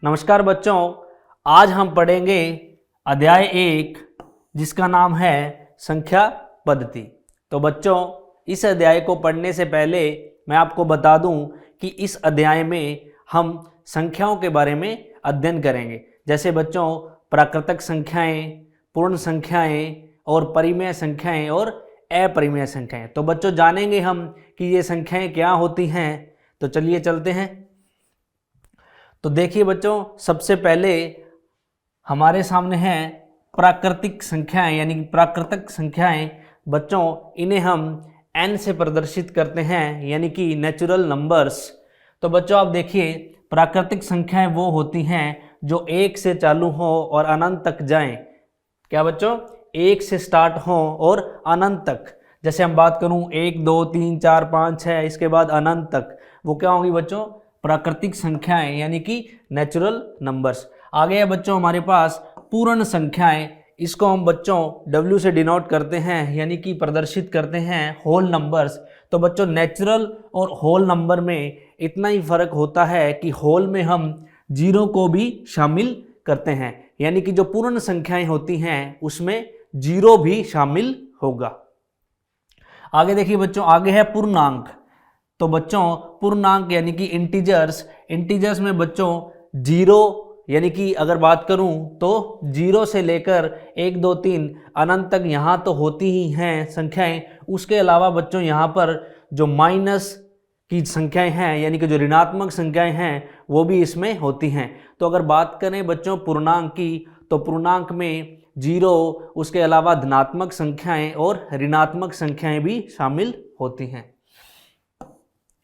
नमस्कार बच्चों, आज हम पढ़ेंगे अध्याय 1 जिसका नाम है संख्या पद्धति। तो बच्चों, इस अध्याय को पढ़ने से पहले मैं आपको बता दूं कि इस अध्याय में हम संख्याओं के बारे में अध्ययन करेंगे। जैसे बच्चों प्राकृतिक संख्याएं, पूर्ण संख्याएं और परिमेय संख्याएं और अपरिमेय संख्याएं। तो बच्चों जानेंगे हम कि ये संख्याएं क्या होती हैं। तो चलिए चलते हैं। तो देखिए बच्चों, सबसे पहले हमारे सामने है प्राकृतिक संख्याएं यानी कि प्राकृतिक संख्याएं। बच्चों इन्हें हम n से प्रदर्शित करते हैं यानी कि नेचुरल नंबर्स। तो बच्चों आप देखिए, प्राकृतिक संख्याएं वो होती हैं जो 1 से चालू हो और अनंत तक जाएं। क्या बच्चों? 1 से स्टार्ट हो और अनंत तक। जैसे हम बात करूं 1 2 3 4 5 6 इसके बाद अनंत तक, वो क्या होंगी बच्चों? प्राकृतिक संख्याएं यानी कि नेचुरल नंबर्स। आगे है बच्चों हमारे पास पूर्ण संख्याएं। इसको हम बच्चों W से डिनोट करते हैं यानी कि प्रदर्शित करते हैं होल नंबर्स। तो बच्चों नेचुरल और होल नंबर में इतना ही फर्क होता है कि होल में हम जीरो को भी शामिल करते हैं, यानी कि जो पूर्ण संख्याएं होती हैं उसमें जीरो भी शामिल होगा। आगे देखिए बच्चों, आगे है पूर्णांक। तो बच्चों पूर्णांक यानी कि इंटीजर्स में बच्चों जीरो यानी कि अगर बात करूं तो 0 से लेकर 1 2 3 अनंत तक यहाँ तो होती ही हैं संख्याएं। उसके अलावा बच्चों यहाँ पर जो माइनस की संख्याएं हैं यानी कि जो ऋणात्मक संख्याएं हैं वो भी इसमें होती हैं। तो अगर बात करें बच्चों पूर्णांक की, तो पूर्णांक में 0 उसके अलावा धनात्मक संख्याएं और ऋणात्मक संख्याएं भी शामिल होती हैं।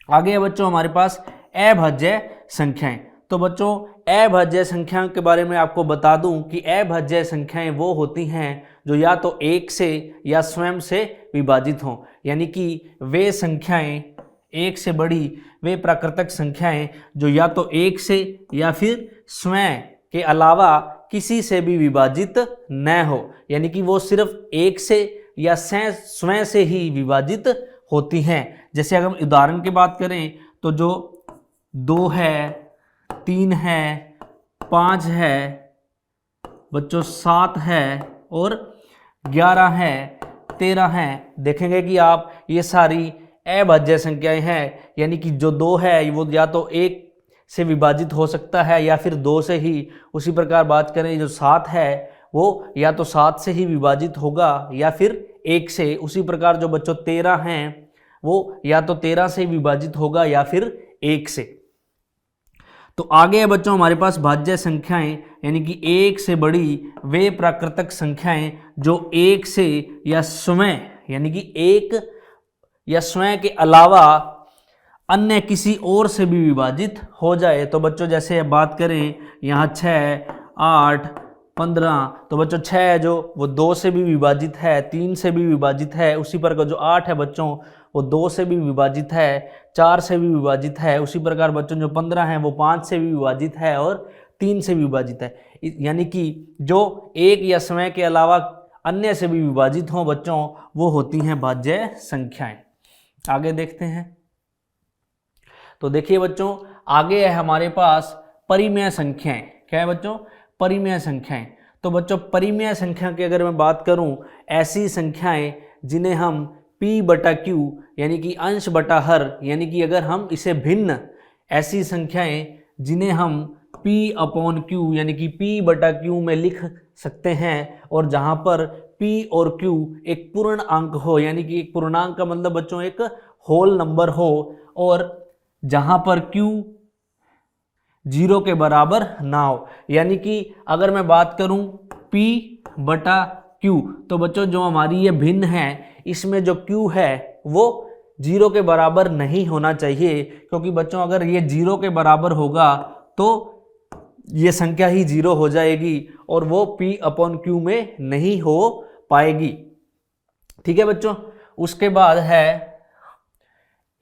आगे है बच्चों हमारे पास अभाज्य संख्याएं। तो बच्चों अभाज्य संख्याओं के बारे में आपको बता दूं कि अभाज्य संख्याएं वो होती हैं जो या तो 1 से या स्वयं से विभाजित हों, यानी कि वे संख्याएं 1 से बड़ी, वे प्राकृतिक संख्याएं जो या तो 1 से या फिर स्वयं के अलावा किसी से भी विभाजित न हो, यानी कि वो सिर्फ 1 से या स्वयं से ही विभाजित होती हैं। जैसे अगर हम उदाहरण की बात करें तो जो 2 है, 3 है, 5 है बच्चों, 7 है और 11 है, 13 है। देखेंगे कि आप ये सारी अभाज्य संख्याएं हैं, यानी कि जो 2 है वो या तो 1 से विभाजित हो सकता है या फिर 2 से ही। उसी प्रकार बात करें जो 7 है वो या तो 7 से ही विभाजित होगा या फिर 1 से। उसी प्रकार जो बच्चों 13 हैं वो या तो 13 से विभाजित होगा या फिर 1 से। तो आगे है बच्चों हमारे पास भाज्य संख्याएं यानी कि 1 से बड़ी वे प्राकृतिक संख्याएं जो 1 से या स्वयं यानी कि 1 या स्वयं के अलावा अन्य किसी और से भी विभाजित हो जाए। तो बच्चों जैसे बात करें यहाँ 6 8 15, तो बच्चों 6 है जो वो 2 से भी विभाजित है, 3 से भी विभाजित है। उसी प्रकार जो 8 है बच्चों वो 2 से भी विभाजित है, 4 से भी विभाजित है। उसी प्रकार बच्चों जो 15 है वो 5 से भी विभाजित है और 3 से भी विभाजित है। यानी कि जो 1 या स्वयं के अलावा अन्य से भी विभाजित हों बच्चों, वो होती हैं भाज्य संख्याएं। आगे देखते हैं। तो देखिए बच्चों, आगे है हमारे पास परिमेय संख्याएं। क्या है बच्चों? परिमेय संख्याएं। तो बच्चों परिमेय संख्या की अगर मैं बात करूं, ऐसी संख्याएं जिन्हें हम P/Q यानी कि अंश बटा हर, यानी कि अगर हम इसे भिन्न, ऐसी संख्याएं जिन्हें हम P/Q यानी कि P/Q में लिख सकते हैं, और जहां पर P और Q एक पूर्ण अंक हो, यानी कि एक पूर्णांक का मतलब बच्चों एक होल नंबर हो, और जहां पर Q 0 के बराबर ना हो। यानी कि अगर मैं बात करूं P/Q, तो बच्चों जो हमारी ये भिन्न है इसमें जो Q है वो 0 के बराबर नहीं होना चाहिए, क्योंकि बच्चों अगर ये 0 के बराबर होगा तो ये संख्या ही 0 हो जाएगी और वो P/Q में नहीं हो पाएगी। ठीक है बच्चों। उसके बाद है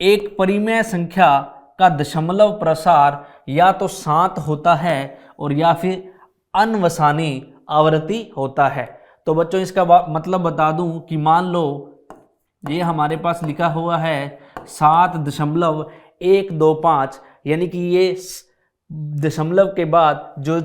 एक परिमेय संख्या का दशमलव प्रसार या तो 7 होता है और या फिर अनवसानी आवृत्ति होता है। तो बच्चों इसका मतलब बता दूं कि मान लो ये हमारे पास लिखा हुआ है 7.125, यानी कि ये दशमलव के बाद जो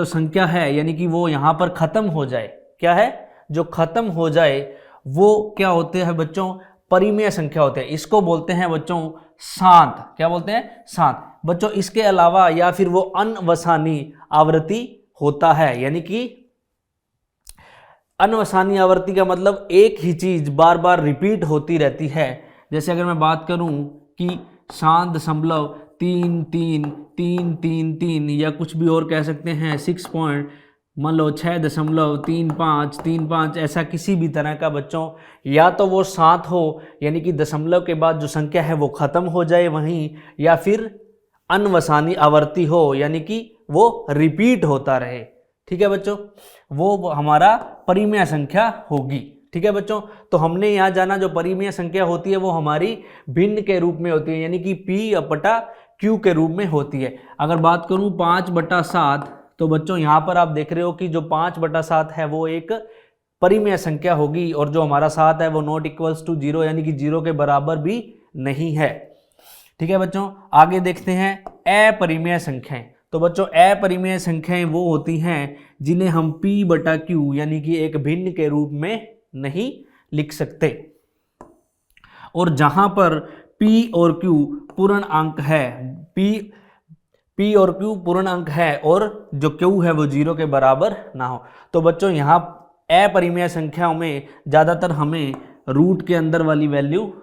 संख्या है यानी कि वो यहाँ पर खत्म हो जाए, क्या है, जो खत्म हो जाए वो क्या होते हैं बच्चों, परिमेय संख्या होते हैं। इसको बोलते हैं बच्चों शांत, क्या बोलते हैं, शांत। बच्चों इसके अलावा या फिर वो अनवसानी आवृत्ति होता है, यानी कि अनवसानी आवृत्ति का मतलब एक ही चीज बार बार रिपीट होती रहती है। जैसे अगर मैं बात करूं कि 7.33333 या कुछ भी और कह सकते हैं 6.3535, ऐसा किसी भी तरह का बच्चों, या तो वो 7 हो यानी कि दशमलव के बाद जो संख्या है वो खत्म हो जाए वहीं, या फिर अनवसानी आवृत्ति हो यानी कि वो रिपीट होता रहे। ठीक है बच्चों, वो हमारा परिमेय संख्या होगी। ठीक है बच्चों, तो हमने यहाँ जाना जो परिमेय संख्या होती है वो हमारी भिन्न के रूप में होती है, यानी कि P/Q के रूप में होती है। अगर बात करूँ 5/7, तो बच्चों यहाँ पर आप देख रहे हो कि जो 5/7 है वो एक परिमेय संख्या होगी, और जो हमारा 7 है वो नॉट इक्वल्स टू 0 यानी कि 0 के बराबर भी नहीं है। ठीक है बच्चों, आगे देखते हैं अपरिमेय संख्याएं। तो बच्चों अपरिमेय संख्याएं वो होती हैं जिन्हें हम P/Q यानी कि एक भिन्न के रूप में नहीं लिख सकते, और जहां पर P और Q पूर्ण अंक है, P और Q पूर्ण अंक है और जो Q है वो 0 के बराबर ना हो। तो बच्चों यहाँ अपरिमेय संख्याओं में ज़्यादातर हमें रूट के अंदर वाली वैल्यू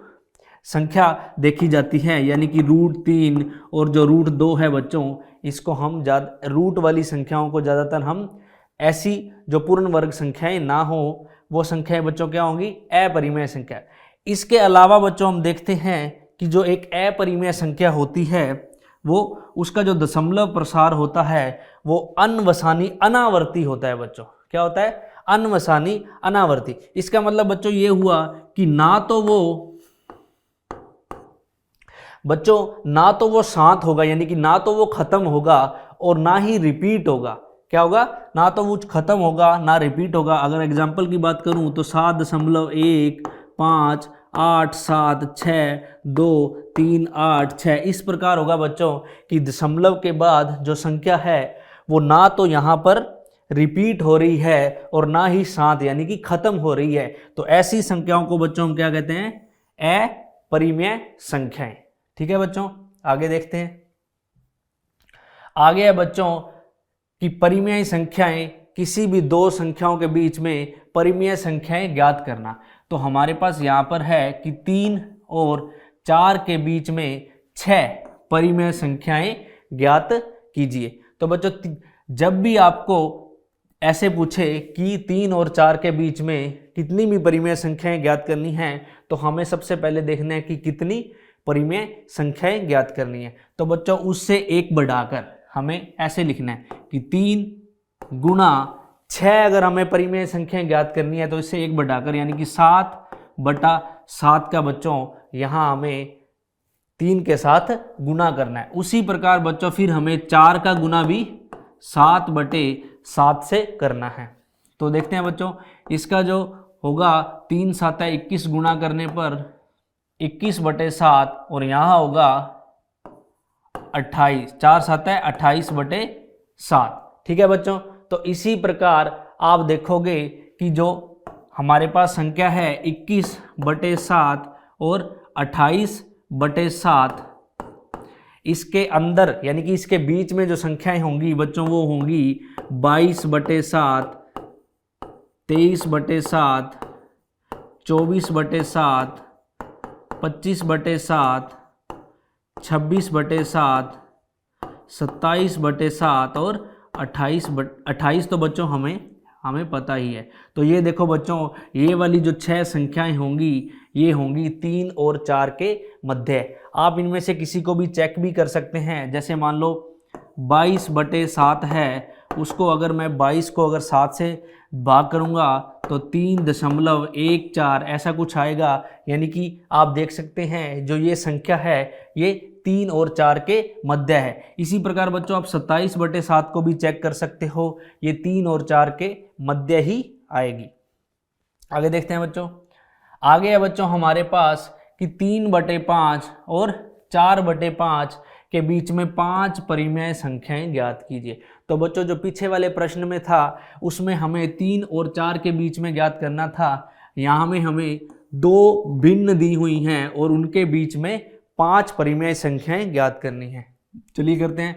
संख्या देखी जाती है, यानी कि √3 और जो √2 है बच्चों, इसको हम रूट वाली संख्याओं को ज़्यादातर हम ऐसी जो पूर्ण वर्ग संख्याएं ना हो वो संख्याएं बच्चों क्या होंगी, अपरिमेय संख्या। इसके अलावा बच्चों हम देखते हैं कि जो एक अपरिमेय संख्या होती है वो उसका जो दशमलव प्रसार होता है वो अनवसानी अनावर्ती होता है बच्चों। क्या होता है, अनवसानी अनावर्ती। इसका मतलब बच्चों ये हुआ कि ना तो वो शांत होगा यानी कि ना तो वो खत्म होगा और ना ही रिपीट होगा। क्या होगा, ना तो वो खत्म होगा ना रिपीट होगा। अगर एग्जांपल की बात करूं तो 7.158762386 इस प्रकार होगा बच्चों कि दशमलव के बाद जो संख्या है वो ना तो यहाँ पर रिपीट हो रही है और ना ही शांत यानी कि खत्म हो रही है। तो ऐसी संख्याओं को बच्चों हम क्या कहते हैं, अपरिमेय संख्याएं। ठीक है बच्चों, आगे देखते हैं। आगे है बच्चों कि परिमेय संख्याएं, किसी भी दो संख्याओं के बीच में परिमेय संख्याएं ज्ञात करना। तो हमारे पास यहाँ पर है कि 3 और 4 के बीच में 6 परिमेय संख्याएं ज्ञात कीजिए। तो बच्चों जब भी आपको ऐसे पूछे कि 3 और 4 के बीच में कितनी भी परिमेय संख्याएं ज्ञात करनी हैं, तो हमें सबसे पहले देखना है कि कितनी परिमेय संख्याएं ज्ञात करनी है। तो बच्चों उससे एक बढ़ाकर हमें ऐसे लिखना है कि 3 गुणा 6 अगर हमें परिमेय संख्याएं ज्ञात करनी है तो इससे एक बढ़ाकर यानी कि 7/7 का बच्चों यहाँ हमें 3 के साथ गुणा करना है। उसी प्रकार बच्चों फिर हमें 4 का गुणा भी 7/7 से करना है। तो देखते हैं बच्चों, इसका जो होगा 3 7 21 गुणा करने पर 21/7 और यहाँ होगा 28, 4 7 28/7। ठीक है बच्चों, तो इसी प्रकार आप देखोगे कि जो हमारे पास संख्या है 21/7 और 28/7, इसके अंदर यानी कि इसके बीच में जो संख्याएं होंगी बच्चों वो होंगी 22/7, 23/7, 24/7, 25/7, 26/7, 27/7 और 28 तो बच्चों हमें पता ही है। तो ये देखो बच्चों, ये वाली जो 6 संख्याएं होंगी ये होंगी 3 और 4 के मध्य। आप इनमें से किसी को भी चेक भी कर सकते हैं। जैसे मान लो 22/7 है, उसको अगर मैं 22 को अगर 7 से भाग करूंगा तो 3.14 ऐसा कुछ आएगा। यानी कि आप देख सकते हैं जो ये संख्या है ये 3 और 4 के मध्य है। इसी प्रकार बच्चों आप 27/7 को भी चेक कर सकते हो, ये 3 और 4 के मध्य ही आएगी। आगे देखते हैं बच्चों, आगे है बच्चों हमारे पास कि 3/5 और 4/5 के बीच में 5 परिमेय संख्याएं ज्ञात कीजिए। तो बच्चों जो पीछे वाले प्रश्न में था उसमें हमें 3 और 4 के बीच में ज्ञात करना था, यहाँ में हमें 2 भिन्न दी हुई हैं और उनके बीच में 5 परिमेय संख्याएं ज्ञात करनी है। चलिए करते हैं।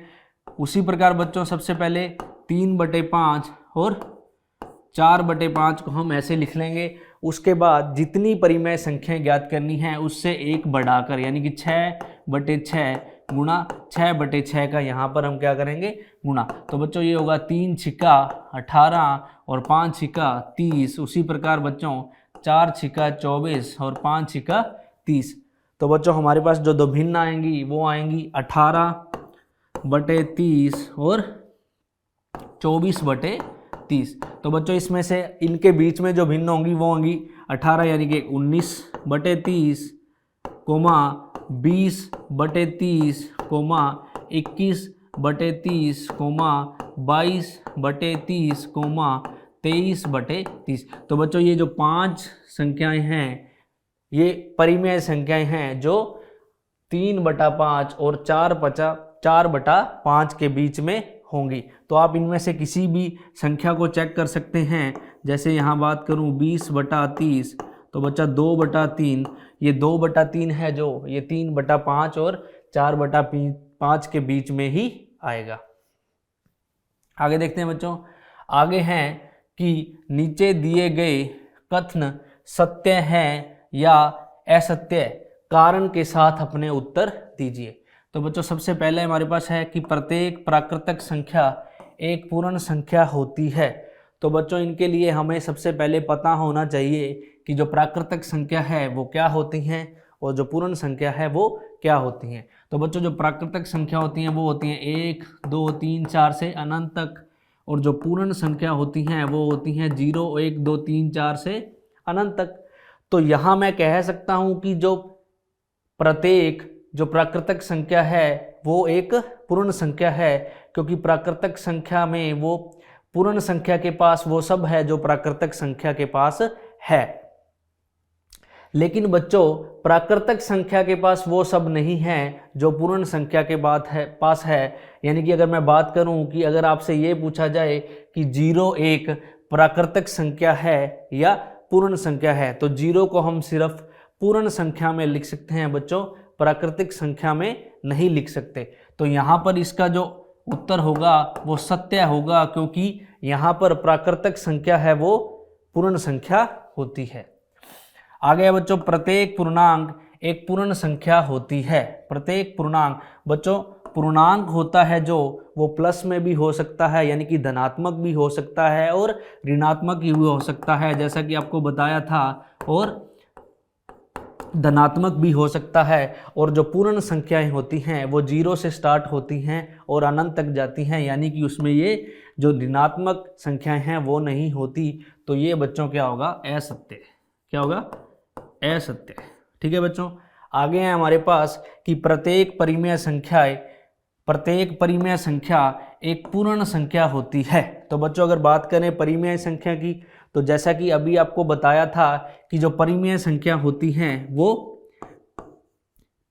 उसी प्रकार बच्चों सबसे पहले 3/5 और 4/5 को हम ऐसे लिख लेंगे। उसके बाद जितनी परिमेय संख्याएं ज्ञात करनी है उससे एक बढ़ाकर, यानी कि 6/6 गुणा 6/6 का यहाँ पर हम क्या करेंगे, गुणा। तो बच्चों ये होगा 3 छिक्का 18 और 5 छिक्का 30। उसी प्रकार बच्चों 4 छिक्का 24 और 5 छिक्का 30। तो बच्चों हमारे पास जो दो भिन्न आएंगी वो आएंगी 18/30 और 24/30। तो बच्चों इसमें से इनके बीच में जो भिन्न होंगी वो होंगी 18 यानी कि 19/30, 20/30, 21/30, 22/30, 23/30। तो बच्चों ये जो 5 संख्याएं हैं ये परिमेय संख्याएं हैं जो 3/5 और 4/5 के बीच में होंगी। तो आप इनमें से किसी भी संख्या को चेक कर सकते हैं। जैसे यहाँ बात करूँ 20/30, तो बच्चा 2/3, ये 2/3 है जो ये 3/5 और 4/5 के बीच में ही आएगा। आगे देखते हैं बच्चों। आगे हैं कि नीचे दिए गए कथन सत्य है या असत्य, कारण के साथ अपने उत्तर दीजिए। तो बच्चों सबसे पहले हमारे पास है कि प्रत्येक प्राकृतिक संख्या एक पूर्ण संख्या होती है। तो बच्चों इनके लिए हमें सबसे पहले पता होना चाहिए कि जो प्राकृतिक संख्या है वो क्या होती हैं और जो पूर्ण संख्या है वो क्या होती हैं। तो बच्चों जो प्राकृतिक संख्या होती हैं वो होती हैं 1, 2, 3, 4 से अनंत तक, और जो पूर्ण संख्या होती हैं वो होती हैं 0, 1, 2, 3, 4 से अनंत तक। तो यहाँ मैं कह सकता हूँ कि जो प्रत्येक जो प्राकृतिक संख्या है वो एक पूर्ण संख्या है, क्योंकि प्राकृतिक संख्या में वो पूर्ण संख्या के पास वो सब है जो प्राकृतिक संख्या के पास है। लेकिन बच्चों प्राकृतिक संख्या के पास वो सब नहीं है जो पूर्ण संख्या के पास है। यानी कि अगर मैं बात करूं कि अगर आपसे ये पूछा जाए कि 0 एक प्राकृतिक संख्या है या पूर्ण संख्या है, तो 0 को हम सिर्फ पूर्ण संख्या में लिख सकते हैं बच्चों, प्राकृतिक संख्या में नहीं लिख सकते। तो यहाँ पर इसका जो उत्तर होगा वो सत्य होगा, क्योंकि यहाँ पर प्राकृतिक संख्या है वो पूर्ण संख्या होती है। आगे बच्चों प्रत्येक पूर्णांक एक पूर्ण संख्या होती है। प्रत्येक पूर्णांक बच्चों पूर्णांक होता है जो वो प्लस में भी हो सकता है, यानी कि धनात्मक भी हो सकता है और ऋणात्मक भी हो सकता है, जैसा कि आपको बताया था, और धनात्मक भी हो सकता है। और जो पूर्ण संख्याएं होती हैं वो 0 से स्टार्ट होती हैं और अनंत तक जाती हैं, यानी कि उसमें ये जो ऋणात्मक संख्याएं हैं वो नहीं होती। तो ये बच्चों क्या होगा, असत्य। क्या होगा, असत्य। ठीक है बच्चों। आगे है हमारे पास कि प्रत्येक परिमेय संख्या एक पूर्ण संख्या होती है। तो बच्चों अगर बात करें परिमेय संख्या की, तो जैसा कि अभी आपको बताया था कि जो परिमेय संख्या होती हैं वो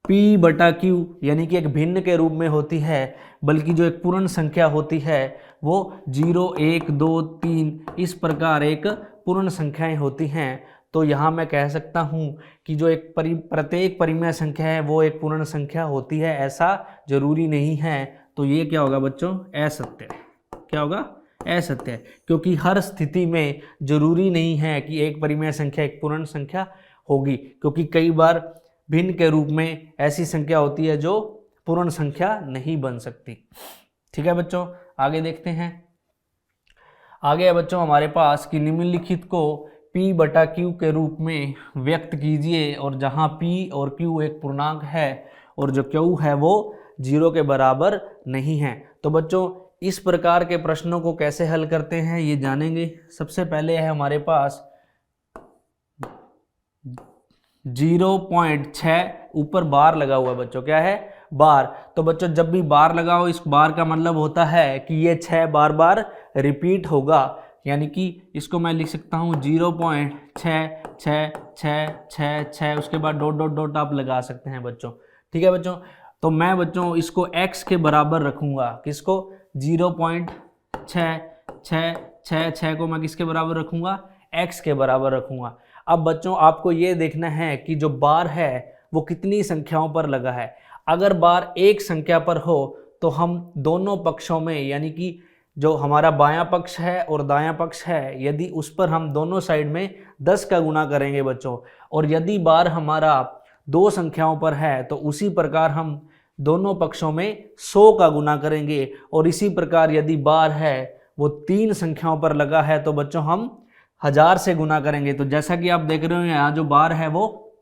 P/Q यानी कि एक भिन्न के रूप में होती है, बल्कि जो एक पूर्ण संख्या होती है वो 0, 1, 2, 3 इस प्रकार एक पूर्ण संख्याएं होती हैं। तो यहाँ मैं कह सकता हूँ कि जो एक प्रत्येक परिमेय संख्या है वो एक पूर्ण संख्या होती है, ऐसा जरूरी नहीं है। तो ये क्या होगा बच्चों, असत्य। क्या होगा, असत्य। क्योंकि हर स्थिति में जरूरी नहीं है कि एक परिमेय संख्या एक पूर्ण संख्या होगी, क्योंकि कई बार भिन्न के रूप में ऐसी संख्या होती है जो पूर्ण संख्या नहीं बन सकती। ठीक है बच्चों, आगे देखते हैं। आगे है बच्चों हमारे पास कि निम्नलिखित को P/Q के रूप में व्यक्त कीजिए, और जहां P और Q एक पूर्णांक है और जो Q है वो 0 के बराबर नहीं है। तो बच्चों इस प्रकार के प्रश्नों को कैसे हल करते हैं ये जानेंगे। सबसे पहले है हमारे पास 0.6 ऊपर बार लगा हुआ है बच्चों, क्या है, बार। तो बच्चों जब भी बार लगाओ, इस बार का मतलब होता है कि ये 6 बार बार रिपीट होगा, यानी कि इसको मैं लिख सकता हूँ 0.66666, उसके बाद डॉट डॉट डॉट आप लगा सकते हैं बच्चों। ठीक है बच्चों। तो मैं बच्चों इसको x के बराबर रखूँगा। किसको? 0.6666 को मैं किसके बराबर रखूँगा? x के बराबर रखूँगा। अब बच्चों आपको ये देखना है कि जो बार है वो कितनी संख्याओं पर लगा है। अगर बार एक संख्या पर हो तो हम दोनों पक्षों में, यानी कि जो हमारा बायां पक्ष है और दायां पक्ष है, यदि उस पर हम दोनों साइड में 10 का गुना करेंगे बच्चों, और यदि बार हमारा दो संख्याओं पर है तो उसी प्रकार हम दोनों पक्षों में 100 का गुना करेंगे। और इसी प्रकार यदि बार है वो 3 संख्याओं पर लगा है तो बच्चों हम 1000 से गुना करेंगे। तो जैसा कि आप देख रहे हो यहाँ जो बार है वो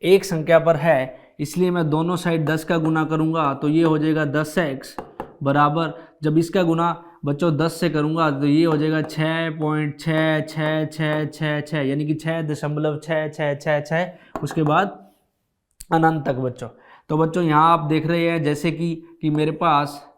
एक संख्या पर है, इसलिए मैं दोनों साइड 10 का गुना करूँगा तो ये हो जाएगा 10x बराबर, जब इसका गुना बच्चों 10 से करूँगा तो ये हो जाएगा 6.6666, यानी कि 6.6666, उसके बाद अनंत तक बच्चों। तो बच्चों यहाँ आप देख रहे हैं जैसे कि मेरे पास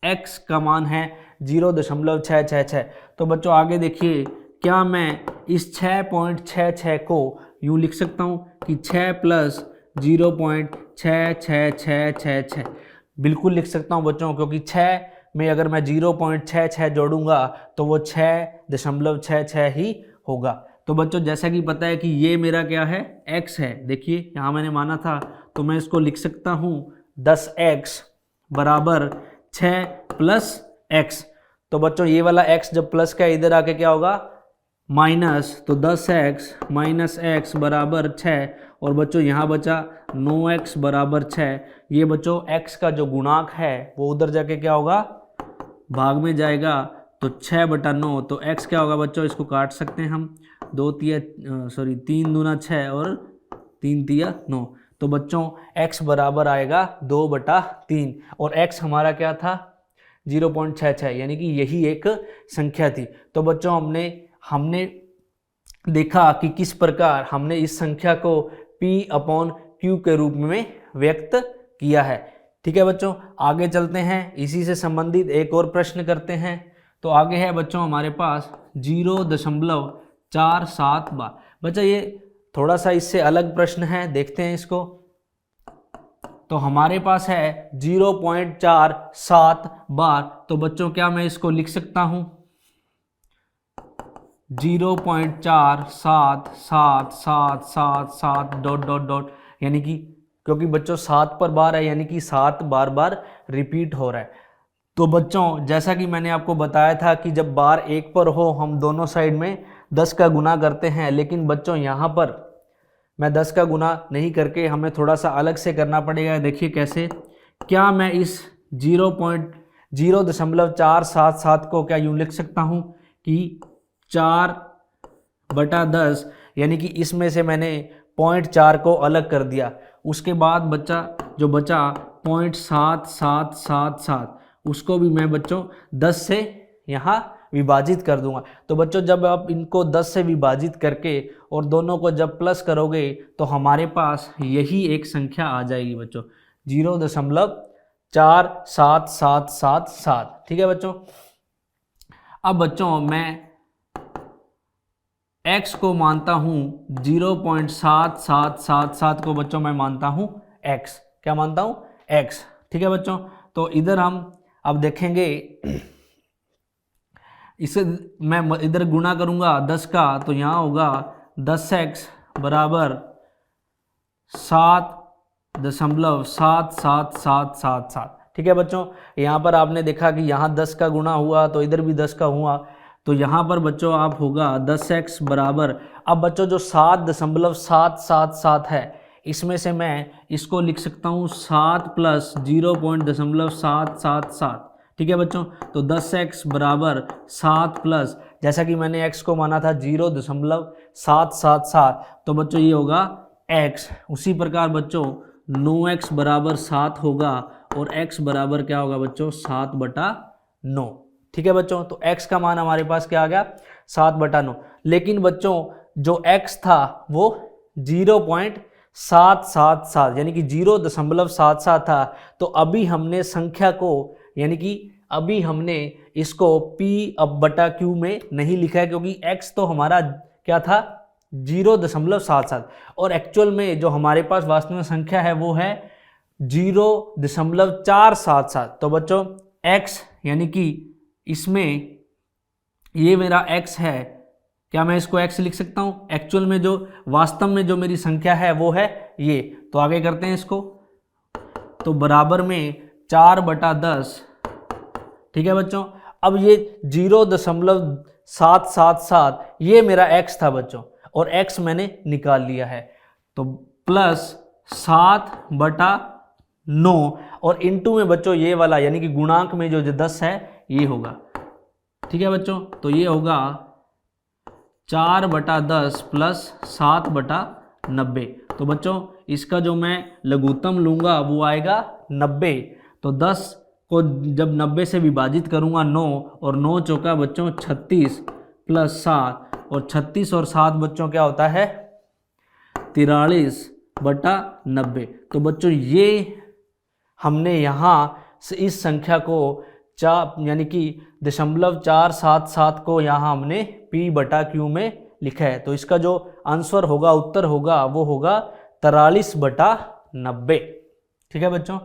x का मान है 0.666। तो बच्चों आगे देखिए, क्या मैं इस 6.66 को यूँ लिख सकता हूँ कि 6 + 0.66666? बिल्कुल लिख सकता हूँ बच्चों, क्योंकि 6 में अगर मैं 0.66 जोड़ूंगा तो वो 6.66 ही होगा। तो बच्चों जैसा कि पता है कि ये मेरा क्या है? x है। देखिए यहाँ मैंने माना था तो मैं इसको लिख सकता हूँ 10x बराबर 6 + x। तो बच्चों ये वाला x जब प्लस का इधर आके क्या होगा? माइनस, तो 10x - x बराबर 6, और बच्चों यहाँ बचा 9x बराबर 6। ये बच्चों x का जो गुणांक है वो उधर जाके क्या होगा? भाग में जाएगा, तो 6/9। तो x क्या होगा बच्चों? इसको काट सकते हैं हम, 3 दूना 6 और 3 तिया 9। तो बच्चों x बराबर आएगा 2/3, और x हमारा क्या था? 0.66, यानी कि यही एक संख्या थी। तो बच्चों हमने देखा कि किस प्रकार हमने इस संख्या को P/Q के रूप में व्यक्त किया है। ठीक है बच्चों, आगे चलते हैं, इसी से संबंधित एक और प्रश्न करते हैं। तो आगे है बच्चों हमारे पास 0.47 बार। बच्चा ये थोड़ा सा इससे अलग प्रश्न है, देखते हैं इसको। तो हमारे पास है 0.47 बार। तो बच्चों क्या मैं इसको लिख सकता हूँ? 0.477777 ... यानी कि क्योंकि बच्चों 7 पर बार है, यानी कि 7 बार बार रिपीट हो रहा है। तो बच्चों जैसा कि मैंने आपको बताया था कि जब बार एक पर हो हम दोनों साइड में 10 का गुना करते हैं, लेकिन बच्चों यहाँ पर मैं 10 का गुना नहीं करके हमें थोड़ा सा अलग से करना पड़ेगा। देखिए कैसे, क्या मैं इस 0.477 को क्या यूँ लिख सकता हूँ कि 4/10, यानी कि इसमें से मैंने 0.4 को अलग कर दिया। उसके बाद जो बचा 0.7777, उसको भी मैं बच्चों 10 से यहाँ विभाजित कर दूंगा। तो बच्चों जब आप इनको 10 से विभाजित करके और दोनों को जब प्लस करोगे तो हमारे पास यही एक संख्या आ जाएगी बच्चों, 0.47777। ठीक है बच्चों। अब बच्चों मैं x को मानता हूँ 0.7777 को बच्चों मैं मानता हूँ x। क्या मानता हूँ? x। ठीक है बच्चों, तो इधर हम अब देखेंगे, इसे मैं इधर गुणा करूँगा 10 का, तो यहाँ होगा 10x बराबर 7.7777। ठीक है बच्चों, यहाँ पर आपने देखा कि यहाँ 10 का गुणा हुआ तो इधर भी 10 का हुआ, तो यहाँ पर बच्चों आप होगा 10x बराबर, अब बच्चों जो 7.777 है इसमें से मैं इसको लिख सकता हूँ 7 + 0.777। ठीक है बच्चों, तो 10x बराबर 7 प्लस, जैसा कि मैंने x को माना था 0.777, तो बच्चों ये होगा x। उसी प्रकार बच्चों 9x बराबर 7 होगा, और x बराबर क्या होगा बच्चों? 7/9। ठीक है बच्चों, तो x का मान हमारे पास क्या आ गया? 7/9। लेकिन बच्चों जो x था वो 0.777 यानी कि 0.77 था। तो अभी हमने संख्या को, यानी कि अभी हमने इसको P/Q में नहीं लिखा है, क्योंकि x तो हमारा क्या था? 0.77, और एक्चुअल में जो हमारे पास वास्तव में संख्या है वो है 0.477। तो बच्चों x यानी कि इसमें ये मेरा x है, क्या मैं इसको x लिख सकता हूँ? एक्चुअल में जो वास्तव में जो मेरी संख्या है वो है ये। तो आगे करते हैं इसको, तो बराबर में 4/10। ठीक है बच्चों। अब ये 0.777 ये मेरा x था बच्चों, और x मैंने निकाल लिया है, तो प्लस 7/9 और इनटू में बच्चों ये वाला यानी कि गुणांक में जो 10 है ये होगा। ठीक है बच्चों, तो ये होगा 4/10 प्लस 7/90। तो बच्चों इसका जो मैं लघुत्तम लूँगा वो आएगा 90। तो 10 को जब 90 से विभाजित करूँगा 9, और 9 चौका बच्चों 36 प्लस 7, और 36 और 7 बच्चों क्या होता है 43/90। तो बच्चों ये हमने यहाँ से इस संख्या को यानी कि 0.477 को यहाँ हमने p/q में लिखा है। तो इसका जो आंसर होगा, उत्तर होगा, वो होगा 43/90। ठीक है बच्चों,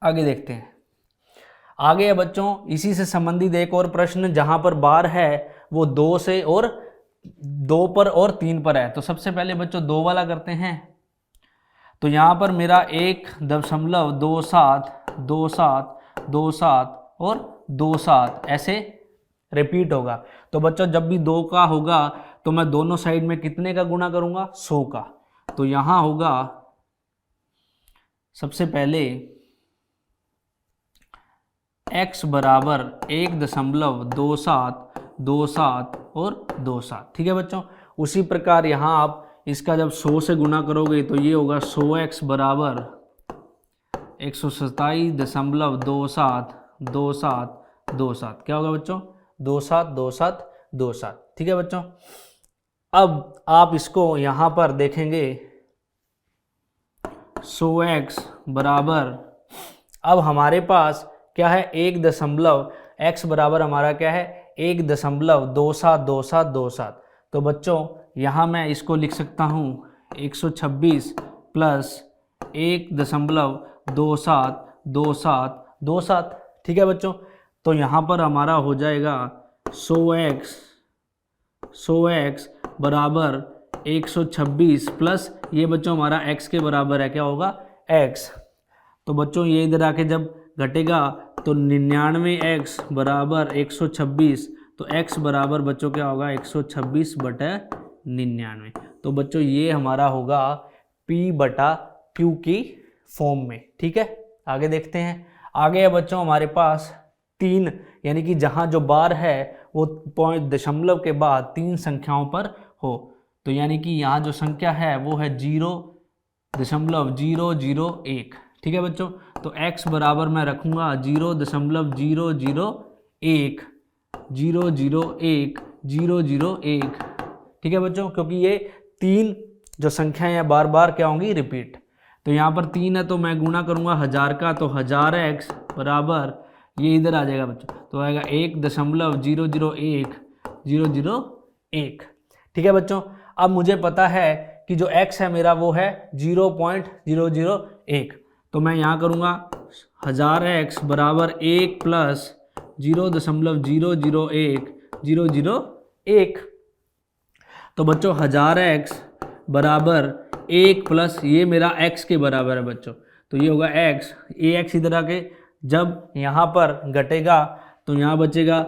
आगे देखते हैं। आगे है बच्चों इसी से संबंधित एक और प्रश्न, जहां पर बार है वो 2 से और 2 पर और 3 पर है। तो सबसे पहले बच्चों 2 वाला करते हैं। तो यहाँ पर मेरा 1.27 27 27 और 27 ऐसे रिपीट होगा। तो बच्चों जब भी 2 का होगा तो मैं दोनों साइड में कितने का गुणा करूँगा 100 का। तो यहाँ होगा सबसे पहले x बराबर 1.27 27 और 27। ठीक है बच्चों, उसी प्रकार यहाँ आप इसका जब 100 से गुणा करोगे तो ये होगा 100x बराबर 127.27 27 27। क्या होगा बच्चों 27 27 27। ठीक है बच्चों, अब आप इसको यहाँ पर देखेंगे 100x बराबर, अब हमारे पास क्या है 1 बराबर हमारा क्या है 1.272727। तो बच्चों यहाँ मैं इसको लिख सकता हूँ 126 प्लस 1.272727। ठीक है बच्चों, तो यहाँ पर हमारा हो जाएगा 100x बराबर 126 प्लस ये बच्चों हमारा x के बराबर है, क्या होगा x। तो बच्चों ये इधर आके जब घटेगा तो 99x बराबर 126, तो x बराबर बच्चों क्या होगा 126/99। तो बच्चों ये हमारा होगा p/q की फॉर्म में। ठीक है, आगे देखते हैं। आगे है बच्चों हमारे पास 3, यानी कि जहाँ जो बार है वो दशमलव के बाद 3 संख्याओं पर हो। तो यानी कि यहाँ जो संख्या है वो है 0.001। ठीक है बच्चों, तो x बराबर मैं रखूँगा 0.001 001 001। ठीक है बच्चों, क्योंकि ये 3 जो संख्याएं हैं बार बार क्या होंगी रिपीट। तो यहाँ पर 3 है तो मैं गुणा करूँगा 1000 का, तो 1000x बराबर ये इधर आ जाएगा बच्चों, तो आएगा 1.001 001। ठीक है बच्चों, अब मुझे पता है कि जो x है मेरा वो है 0.001। तो मैं यहाँ करूँगा 1000x बराबर 1 प्लस 0.001 001। तो बच्चों 1000x बराबर 1 प्लस ये मेरा x के बराबर है बच्चों, तो ये होगा x। ये x इधर आके जब यहाँ पर घटेगा तो यहाँ बचेगा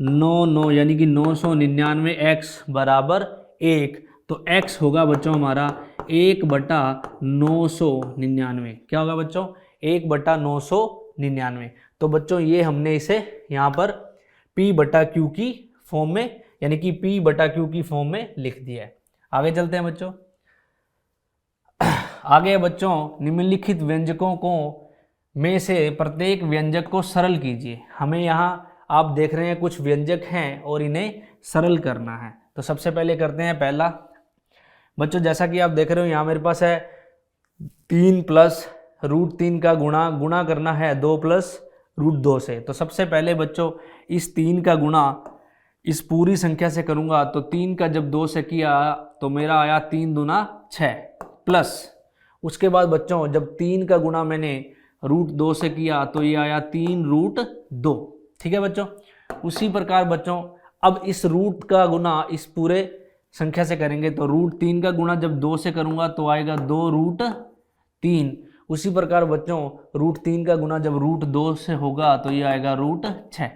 9 यानी कि 999x बराबर 1। तो x होगा बच्चों हमारा 1/999। क्या होगा बच्चों 1/999। तो बच्चों ये हमने इसे यहाँ पर p/q की फॉर्म में यानी कि p/q की फॉर्म में लिख दिया है। आगे चलते हैं बच्चों। आगे बच्चों निम्नलिखित व्यंजकों को में से प्रत्येक व्यंजक को सरल कीजिए। हमें यहाँ आप देख रहे हैं कुछ व्यंजक हैं और इन्हें सरल करना है। तो सबसे पहले करते हैं पहला बच्चों, जैसा कि आप देख रहे हो यहाँ मेरे पास है 3 प्लस √3 का गुणा करना है 2 प्लस √2 से। तो सबसे पहले बच्चों इस 3 का गुणा इस पूरी संख्या से करूँगा, तो 3 का जब 2 से किया तो मेरा आया 3 दूना 6 प्लस उसके बाद बच्चों जब 3 का गुणा मैंने √2 से किया तो ये आया 3√2। ठीक है बच्चों। उसी प्रकार बच्चों अब इस रूट का गुना इस पूरे संख्या से करेंगे तो √3 का गुणा जब 2 से करूंगा तो आएगा 2√3। उसी प्रकार बच्चों √3 का गुना जब √2 से होगा तो ये आएगा √6।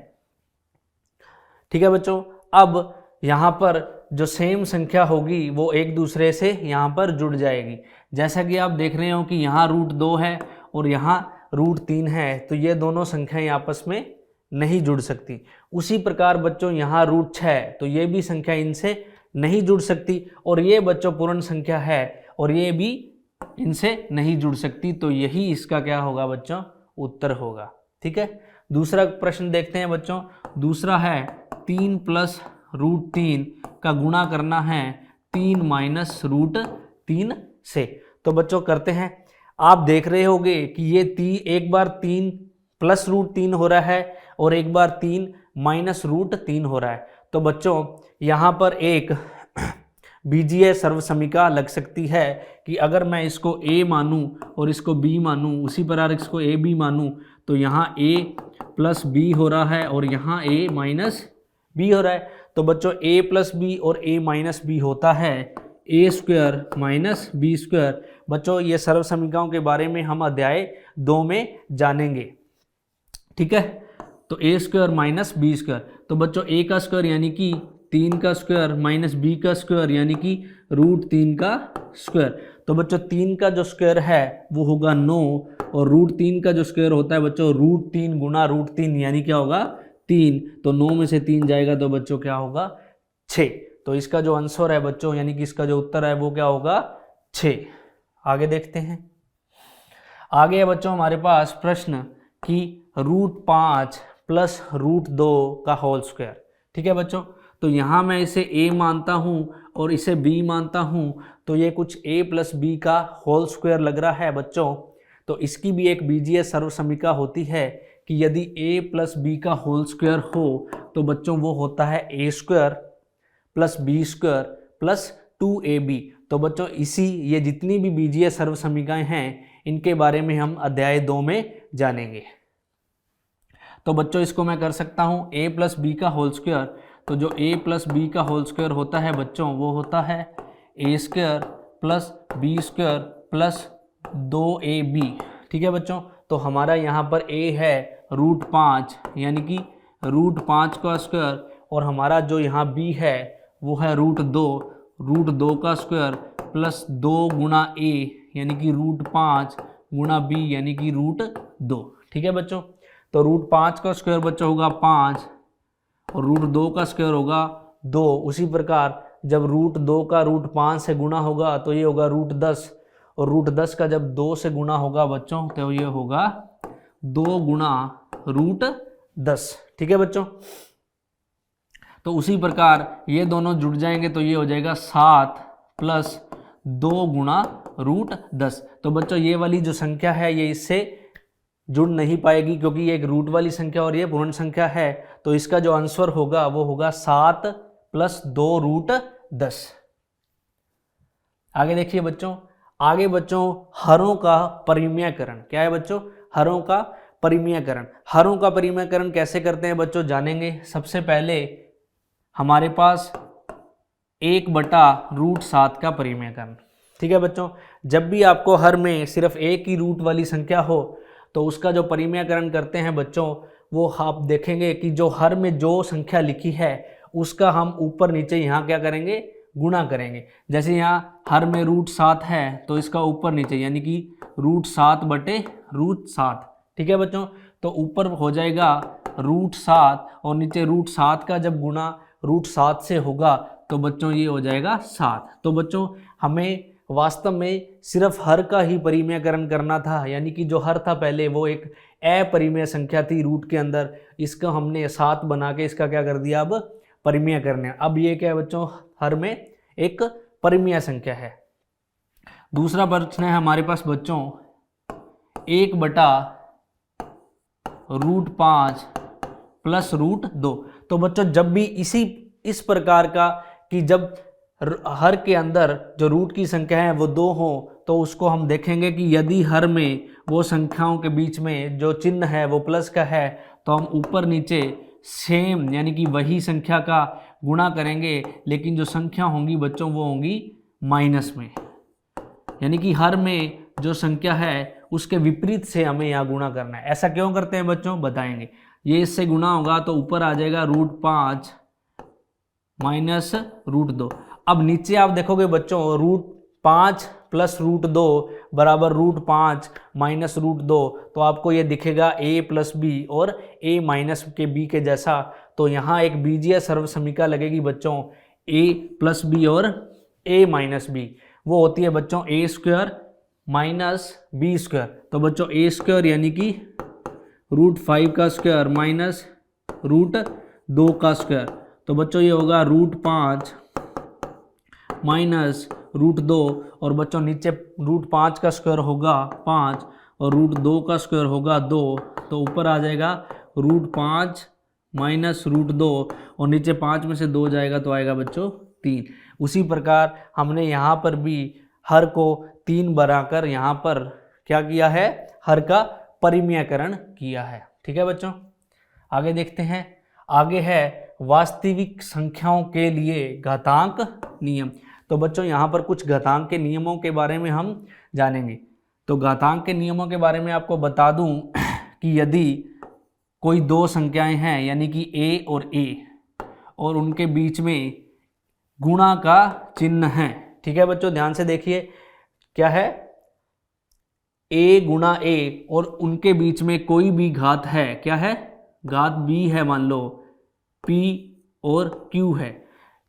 ठीक है बच्चों। अब यहाँ पर जो सेम संख्या होगी वो एक दूसरे से यहाँ पर जुड़ जाएगी। जैसा कि आप देख रहे हो कि यहाँ √2 है और यहाँ √3 है, तो ये दोनों संख्याएं आपस में नहीं जुड़ सकती। उसी प्रकार बच्चों यहाँ √6 है तो ये भी संख्या इनसे नहीं जुड़ सकती, और ये बच्चों पूर्ण संख्या है और ये भी इनसे नहीं जुड़ सकती। तो यही इसका क्या होगा बच्चों, उत्तर होगा। ठीक है। दूसरा प्रश्न देखते हैं बच्चों। दूसरा है 3 + √3 का गुणा करना है 3 - √3 से। तो बच्चों करते हैं। आप देख रहे होंगे कि ये एक बार 3 + √3 हो रहा है और एक बार 3 - √3 हो रहा है। तो बच्चों यहाँ पर एक बीजीय सर्वसमीका लग सकती है कि अगर मैं इसको a मानूं और इसको b मानूं, उसी प्रकार इसको a b मानूं, तो यहाँ a + b हो रहा है और यहाँ a - b हो रहा है। तो बच्चों a + b और a - b होता है a² - b²। बच्चों ये सर्वसमीकाओं के बारे में हम अध्याय 2 में जानेंगे। ठीक है। तो a² - b²। तो बच्चों a का स्क्वायर यानी कि 3 का स्क्वायर - b का स्क्वायर यानी कि √3 का स्क्वायर। तो बच्चों 3 का जो स्क्वायर है वो होगा 9 और √3 का जो स्क्वायर होता है बच्चों √3 गुना √3 यानी क्या होगा 3। तो 9 में से 3 जाएगा तो बच्चों क्या होगा 6। तो इसका जो आंसर है बच्चों यानी कि इसका जो उत्तर है वो क्या होगा 6। आगे देखते हैं। आगे है बच्चों हमारे पास प्रश्न कि √5 + √2 का होल स्क्वायर। ठीक है बच्चों। तो यहाँ मैं इसे a मानता हूँ और इसे b मानता हूँ, तो ये कुछ a + b का होल स्क्वायर लग रहा है बच्चों। तो इसकी भी एक बीजीय सर्वसमीका होती है कि यदि a + b का होल स्क्वायर हो तो बच्चों वो होता है a² + b² + 2ab। तो बच्चों ये जितनी भी बीजीय सर्वसमीकाएं हैं इनके बारे में हम अध्याय 2 में जानेंगे। तो बच्चों इसको मैं कर सकता हूँ a + b का होल स्क्वायर। तो जो a + b का होल स्क्वायर होता है बच्चों वो होता है a² + b² + 2ab। ठीक है बच्चों। तो हमारा यहाँ पर a है √5 यानी कि √5 का स्क्वायर, और हमारा जो यहाँ b है वो है √2 का स्क्वायर + 2 गुणा a यानी कि √5 गुणा b यानी कि √2। ठीक है बच्चों। तो √5 का स्क्वायर बच्चों होगा 5 और √2 का स्क्वायर होगा 2। उसी प्रकार जब √2 का √5 से गुणा होगा तो ये होगा √10, और √10 का जब 2 से गुणा होगा बच्चों तो ये होगा 2 गुणा √10। ठीक है बच्चों। तो उसी प्रकार ये दोनों जुड़ जाएंगे तो ये हो जाएगा 7 + 2 गुणा √10। तो बच्चों ये वाली जो संख्या है ये इससे जुड़ नहीं पाएगी क्योंकि ये एक रूट वाली संख्या और ये पूर्ण संख्या है। तो इसका जो आंसर होगा वो होगा 7 + 2 √10। आगे देखिए बच्चों। आगे बच्चों हरों का परिमेयकरण। क्या है बच्चों? हरों का परिमेयकरण। हरों का परिमेयकरण कैसे करते हैं बच्चों जानेंगे। सबसे पहले हमारे पास 1/√7 का परिमेयकरण। ठीक है बच्चों। जब भी आपको हर में सिर्फ एक ही रूट वाली संख्या हो तो उसका जो परिमेयकरण करते हैं बच्चों वो आप देखेंगे कि जो हर में जो संख्या लिखी है उसका हम ऊपर नीचे यहाँ क्या करेंगे, गुणा करेंगे। जैसे यहाँ हर में √7 है तो इसका ऊपर नीचे यानी कि √7/√7। ठीक है बच्चों। तो ऊपर हो जाएगा √7 और नीचे √7 का जब गुणा √7 से होगा तो बच्चों ये हो जाएगा 7। तो बच्चों हमें वास्तव में सिर्फ हर का ही परिमेयकरण करना था, यानी कि जो हर था पहले वो एक अपरिमेय संख्या थी रूट के अंदर, इसका हमने 7 बना के इसका क्या कर दिया अब परिमेय करने। अब ये क्या है बच्चों, हर में एक परिमेय संख्या है। दूसरा प्रश्न है हमारे पास बच्चों 1/√5 + √2। तो बच्चों जब भी इस प्रकार का कि जब हर के अंदर जो रूट की संख्या है वो 2 हो तो उसको हम देखेंगे कि यदि हर में वो संख्याओं के बीच में जो चिन्ह है वो प्लस का है तो हम ऊपर नीचे सेम यानी कि वही संख्या का गुणा करेंगे, लेकिन जो संख्या होंगी बच्चों वो होंगी माइनस में, यानी कि हर में जो संख्या है उसके विपरीत से हमें यहाँ गुणा करना है। ऐसा क्यों करते हैं बच्चों, बताएंगे। ये इससे गुणा होगा तो ऊपर आ जाएगा √5 माइनस √2। अब नीचे आप देखोगे बच्चों √5 प्लस √2 बराबर √5 माइनस √2, तो आपको ये दिखेगा a प्लस बी और a माइनस के b के जैसा। तो यहाँ एक बीजीय सर्वसमीका लगेगी बच्चों a प्लस बी और a माइनस बी, वो होती है बच्चों a square minus B square. तो बच्चों a स्क्वायर यानी कि √5 का स्क्वायर माइनस √2 का स्क्वायर, तो बच्चों ये होगा √5 माइनस √2 और बच्चों नीचे √5 का स्क्वायर होगा 5 और √2 का स्क्वायर होगा 2, तो ऊपर आ जाएगा √5 माइनस √2 और नीचे 5 में से 2 जाएगा तो आएगा बच्चों 3। उसी प्रकार हमने यहाँ पर भी हर को 3 बनाकर यहाँ पर क्या किया है, हर का परिमेयकरण किया है। ठीक है बच्चों, आगे देखते हैं। आगे है वास्तविक संख्याओं के लिए घातांक नियम। तो बच्चों यहाँ पर कुछ घातांक के नियमों के बारे में हम जानेंगे। तो घातांक के नियमों के बारे में आपको बता दूं कि यदि कोई 2 संख्याएं हैं यानी कि a और a और उनके बीच में गुणा का चिन्ह है, ठीक है बच्चों ध्यान से देखिए, क्या है a गुणा a और उनके बीच में कोई भी घात है, क्या है घात b है, मान लो p और q है,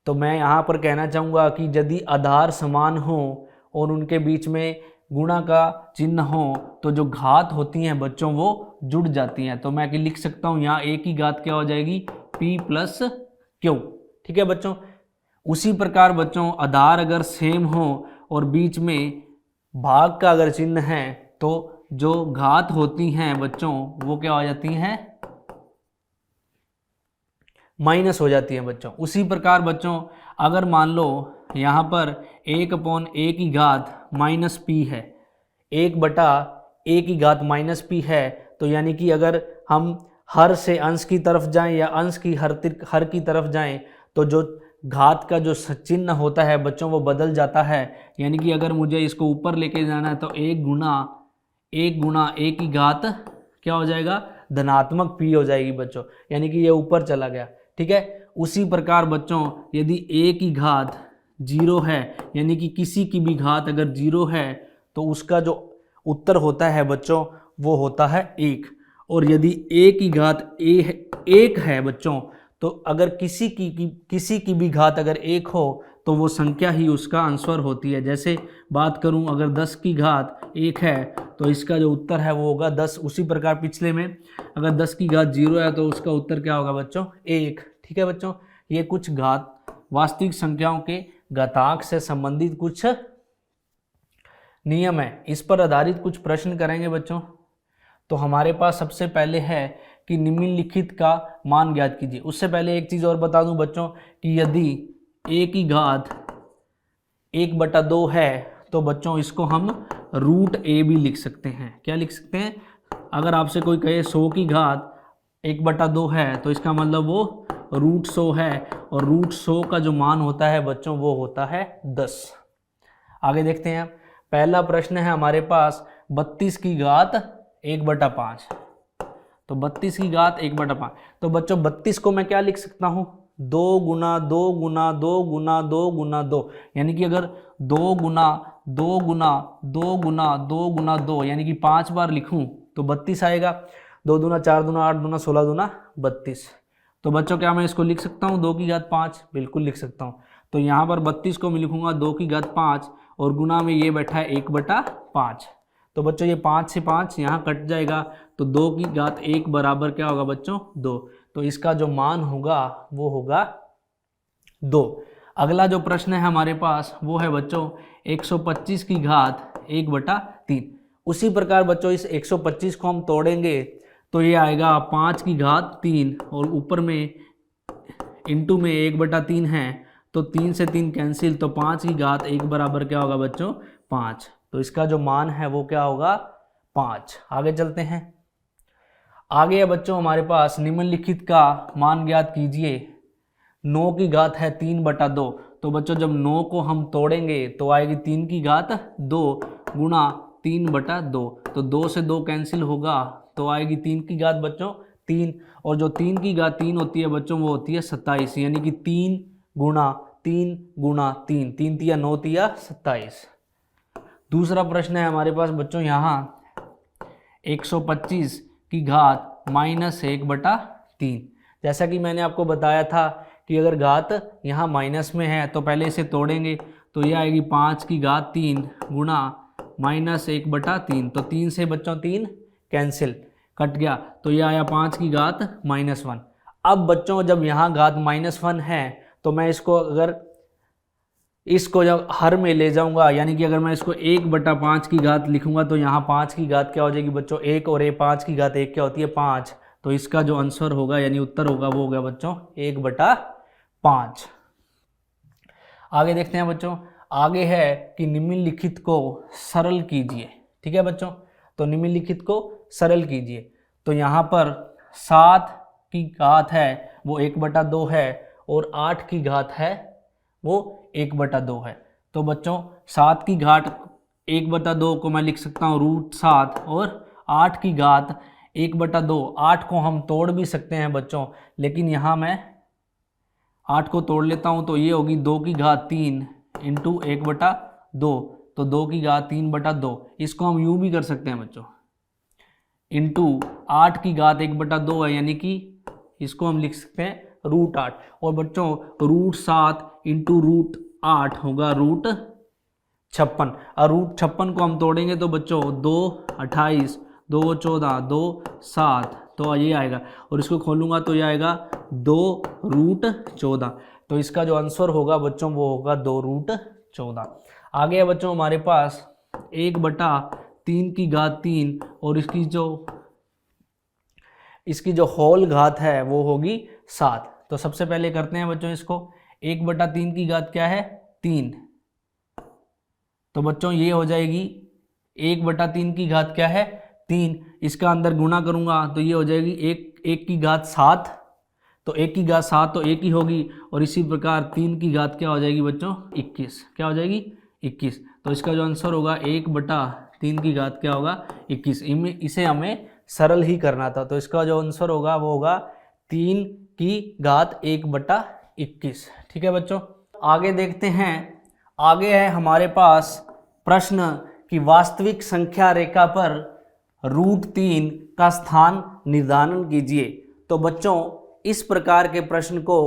तो मैं यहाँ पर कहना चाहूँगा कि यदि आधार समान हो और उनके बीच में गुणा का चिन्ह हो तो जो घात होती हैं बच्चों वो जुड़ जाती हैं। तो मैं लिख सकता हूँ यहाँ a की घात क्या हो जाएगी p प्लस q। ठीक है बच्चों, उसी प्रकार बच्चों आधार अगर सेम हो और बीच में भाग का अगर चिन्ह है तो जो घात होती हैं बच्चों वो क्या हो जाती हैं, माइनस हो जाती है बच्चों। उसी प्रकार बच्चों अगर मान लो यहाँ पर 1/a की घात माइनस p है, 1/a की घात माइनस p है, तो यानी कि अगर हम हर से अंश की तरफ जाएं या अंश की हर की तरफ जाएं तो जो घात का जो चिन्ह होता है बच्चों वो बदल जाता है। यानी कि अगर मुझे इसको ऊपर लेके जाना है तो 1 गुणा a की घात क्या हो जाएगा, धनात्मक p हो जाएगी बच्चों, यानी कि ये ऊपर चला गया। ठीक है, उसी प्रकार बच्चों यदि a की घात 0 है यानी कि किसी की भी घात अगर 0 है तो उसका जो उत्तर होता है बच्चों वो होता है 1। और यदि a की घात 1 है बच्चों तो अगर किसी की भी घात अगर 1 हो तो वो संख्या ही उसका आंसर होती है। जैसे बात करूं अगर 10 की घात 1 है तो इसका जो उत्तर है वो होगा 10। उसी प्रकार पिछले में अगर 10 की घात 0 है तो उसका उत्तर क्या होगा बच्चों 1। ठीक है बच्चों, ये कुछ वास्तविक संख्याओं के घातांक से संबंधित कुछ नियम है, इस पर आधारित कुछ प्रश्न करेंगे बच्चों। तो हमारे पास सबसे पहले है कि निम्नलिखित का मान ज्ञात कीजिए। उससे पहले एक चीज़ और बता दूं बच्चों कि यदि a की घात 1/2 है तो बच्चों इसको हम √a भी लिख सकते हैं। क्या लिख सकते हैं, अगर आपसे कोई कहे 100 की घात 1/2 है तो इसका मतलब वो √100 है और √100 का जो मान होता है बच्चों वो होता है 10। आगे देखते हैं, पहला प्रश्न है हमारे पास 32 की घात 1/5। तो 32 की घात 1/5, तो बच्चों 32 को मैं क्या लिख सकता हूँ 2 गुना 2 गुना 2 गुना 2 गुना 2, यानी कि अगर 2 गुना 2 गुना 2 गुना 2 गुना 2 यानी कि 5 बार लिखूं तो 32 आएगा। 2 दूना 4 दूना 8 दूना 16 दूना 32। तो बच्चों क्या मैं इसको लिख सकता हूँ 2 की घात 5, बिल्कुल लिख सकता हूँ। तो यहाँ पर 32 को मैं लिखूंगा 2 की घात 5 और गुना में ये बैठा है 1/5। तो बच्चों ये 5 से 5 यहाँ कट जाएगा तो 2 की घात 1 बराबर क्या होगा बच्चों 2। तो इसका जो मान होगा वो होगा 2। अगला जो प्रश्न है हमारे पास वो है बच्चों 125 की घात 1/3। उसी प्रकार बच्चों इस 125 को हम तोड़ेंगे तो ये आएगा 5 की घात 3 और ऊपर में इंटू में 1/3 है तो 3 से 3 कैंसिल, तो 5 की घात 1 बराबर क्या होगा बच्चों 5। तो इसका जो मान है वो क्या होगा 5। आगे चलते हैं। आगे है बच्चों हमारे पास निम्नलिखित का मान ज्ञात कीजिए। 9 की घात है 3/2। तो बच्चों जब 9 को हम तोड़ेंगे तो आएगी 3 की घात 2 गुणा 3/2। तो 2 से 2 कैंसिल होगा, तो आएगी 3 की घात बच्चों 3। और जो 3 की घात 3 होती है बच्चों वो होती है 27, यानी कि 3 गुणा 3 गुणा 3, 3 तिया 9 तिया 27। दूसरा प्रश्न है हमारे पास बच्चों यहाँ 125 की घात -1/3। जैसा कि मैंने आपको बताया था कि अगर घात यहाँ माइनस में है तो पहले इसे तोड़ेंगे, तो यह आएगी 5 की घात 3 गुणा -1/3। तो 3 से बच्चों 3 कैंसिल, कट गया, तो यह आया 5 की घात -1। अब बच्चों जब यहाँ घात -1 है तो मैं इसको जब हर में ले जाऊंगा, यानी कि अगर मैं इसको 1/5 की घात लिखूंगा तो यहाँ 5 की घात क्या हो जाएगी बच्चों 1, और 5 की घात 1 क्या होती है 5। तो इसका जो आंसर होगा यानी उत्तर होगा वो हो गया बच्चों 1/5। आगे देखते हैं बच्चों। आगे है कि निम्नलिखित को सरल कीजिए। ठीक है बच्चों, तो निम्नलिखित को सरल कीजिए। तो यहाँ पर 7 की घात है वो 1/2 है, और 8 की घात है वो 1/2 है। तो बच्चों 7 की घात 1/2 को मैं लिख सकता हूँ √7, और 8 की घात 1/2। 8 को हम तोड़ भी सकते हैं बच्चों, लेकिन यहाँ मैं 8 को तोड़ लेता हूँ, तो ये होगी 2 की घात 3 इंटू 1/2। तो 2 की घात 3/2। इसको हम यूँ भी कर सकते हैं बच्चों, इंटू 8 की घात 1/2 है, यानी कि इसको हम लिख सकते हैं √8। और बच्चों √7 इंटू √8 होगा √56। और √56 को हम तोड़ेंगे तो बच्चों 2 28, 2 14, 2 7, तो ये आएगा, और इसको खोलूंगा तो ये आएगा 2 √14। तो इसका जो आंसर होगा बच्चों वो होगा 2 √14। आगे है बच्चों हमारे पास 1/3 की घात 3, और इसकी जो होल घात है वो होगी 7। तो सबसे पहले करते हैं बच्चों इसको। 1/3 की घात क्या है 3, तो बच्चों ये हो जाएगी 1/3 की घात क्या है 3। इसका अंदर गुणा करूंगा तो ये हो जाएगी 1 की घात 7। तो 1 की घात 7 तो 1 ही होगी, और इसी प्रकार 3 की घात क्या हो जाएगी बच्चों 21। क्या हो जाएगी 21। तो इसका जो आंसर होगा 1/3 की घात क्या होगा 21। इसे हमें सरल ही करना था, तो इसका जो आंसर होगा वो होगा 3 की घात 1/21। ठीक है बच्चों, आगे देखते हैं। आगे है हमारे पास प्रश्न कि वास्तविक संख्या रेखा पर √3 का स्थान निर्धारण कीजिए। तो बच्चों इस प्रकार के प्रश्न को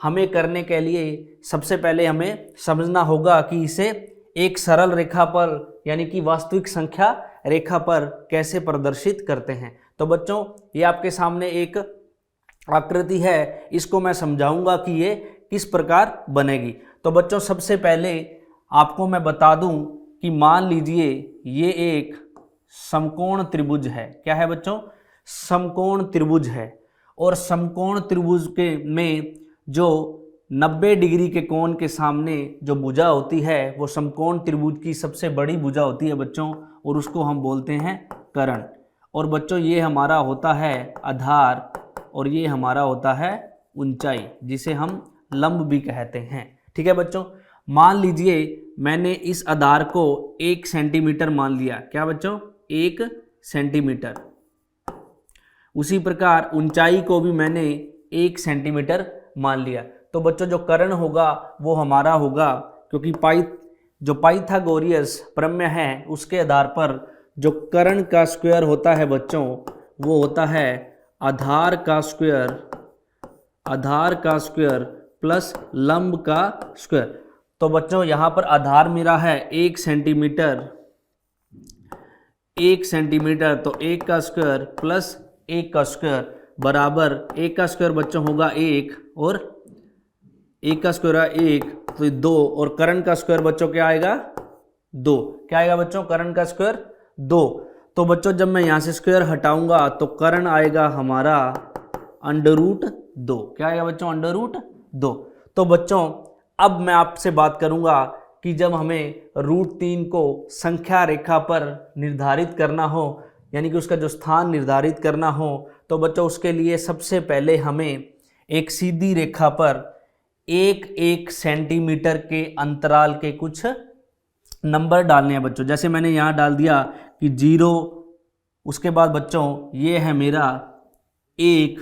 हमें करने के लिए सबसे पहले हमें समझना होगा कि इसे एक सरल रेखा पर यानी कि वास्तविक संख्या रेखा पर कैसे प्रदर्शित करते हैं। तो बच्चों ये आपके सामने एक आकृति है, इसको मैं समझाऊंगा कि ये किस प्रकार बनेगी। तो बच्चों सबसे पहले आपको मैं बता दूं कि मान लीजिए ये एक समकोण त्रिभुज है। क्या है बच्चों समकोण त्रिभुज है, और समकोण त्रिभुज के में जो 90 डिग्री के कोण के सामने जो भुजा होती है वो समकोण त्रिभुज की सबसे बड़ी भुजा होती है बच्चों, और उसको हम बोलते हैं कर्ण। और बच्चों ये हमारा होता है आधार, और ये हमारा होता है ऊंचाई, जिसे हम लंब भी कहते हैं। ठीक है बच्चों, मान लीजिए मैंने इस आधार को 1 सेंटीमीटर मान लिया। क्या बच्चों 1 सेंटीमीटर। उसी प्रकार ऊंचाई को भी मैंने 1 सेंटीमीटर मान लिया। तो बच्चों जो कर्ण होगा वो हमारा होगा, क्योंकि जो पाइथागोरियस प्रमेय है उसके आधार पर जो कर्ण का स्क्वायर होता है बच्चों वो होता है आधार का स्क्वायर प्लस लंब का स्क्वायर। तो बच्चों यहाँ पर आधार मेरा है 1 सेंटीमीटर, तो 1 का स्क्वायर प्लस 1 का स्क्वायर बराबर 1 का स्क्वायर बच्चों होगा 1, और 1 का स्क्वायर है 1 तो 2, और कर्ण का स्क्वायर बच्चों क्या आएगा 2। क्या आएगा बच्चों कर्ण का स्क्वायर 2। तो बच्चों जब मैं यहाँ से स्क्वायर हटाऊंगा तो कर्ण आएगा हमारा √2। क्या आएगा बच्चों √2। तो बच्चों अब मैं आपसे बात करूंगा कि जब हमें √3 को संख्या रेखा पर निर्धारित करना हो, यानी कि उसका जो स्थान निर्धारित करना हो, तो बच्चों उसके लिए सबसे पहले हमें एक सीधी रेखा पर 1-1 सेंटीमीटर के अंतराल के कुछ नंबर डालने हैं बच्चों। जैसे मैंने यहाँ डाल दिया कि 0, उसके बाद बच्चों ये है मेरा 1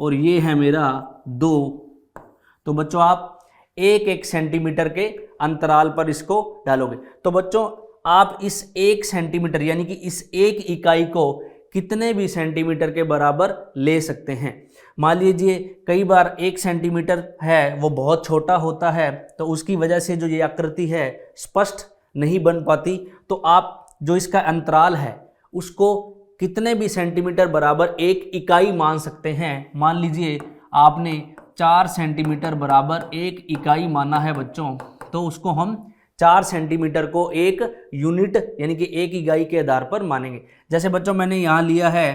और ये है मेरा 2। तो बच्चों आप 1-1 सेंटीमीटर के अंतराल पर इसको डालोगे। तो बच्चों आप इस 1 सेंटीमीटर यानी कि इस 1 इकाई को कितने भी सेंटीमीटर के बराबर ले सकते हैं। मान लीजिए कई बार 1 सेंटीमीटर है वो बहुत छोटा होता है, तो उसकी वजह से जो ये आकृति है स्पष्ट नहीं बन पाती। तो आप जो इसका अंतराल है उसको कितने भी सेंटीमीटर बराबर 1 इकाई मान सकते हैं। मान लीजिए आपने 4 सेंटीमीटर बराबर 1 इकाई माना है बच्चों, तो उसको हम 4 सेंटीमीटर को एक यूनिट यानी कि 1 इकाई के आधार पर मानेंगे। जैसे बच्चों मैंने यहाँ लिया है